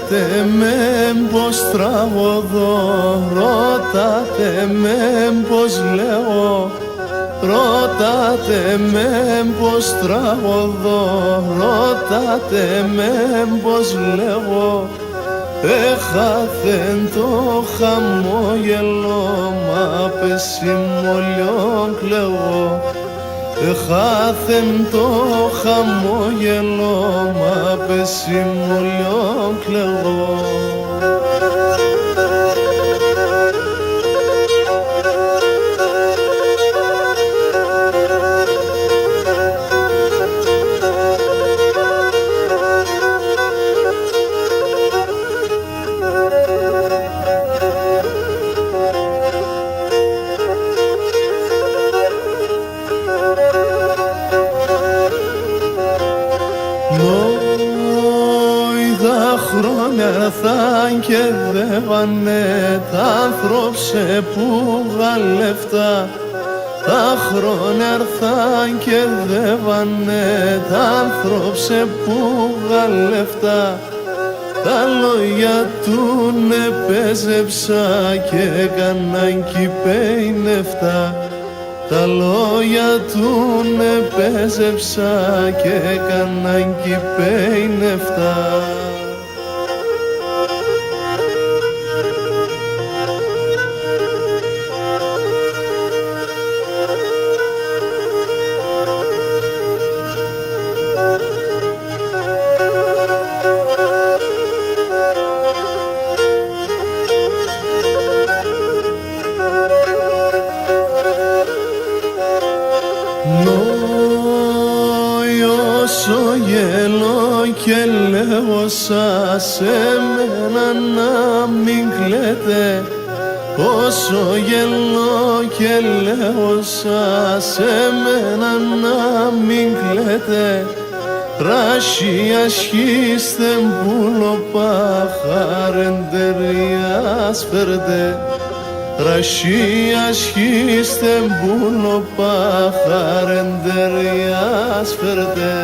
Ρώtate με πως τραγωδώ, ρώtate με πως λέω, ρώtate με πως τραγωδώ, ρώtate με πως λέω. Έχαθεν το χαμόγελο, μα πεσιμολιόν κλαίγω. Έχαθεν το χαμόγελο, μα πεσιμολιόν κλαίγω. Χρόνια θα και δεύανε τ' άνθρωψε που γαλεφτά. Τα χρόνια θα και δεύανε τ' άνθρωψε που γαλεφτά. Τα λόγια του επέζεψα και έκαναν κυπέινευτα. Τα λόγια του επέζεψα και έκαναν κυπέινευτα. Όσο γελώ και λέω σας εμένα να μην κλαίτε. Όσο γελώ και λέω σας εμένα να μην κλαίτε. Ράσι ασχίστε μπουλοπάχαρεν τεριάς φέρτε. Ράσι ασχίστε μπουλοπάχαρεν τεριάς φέρτε.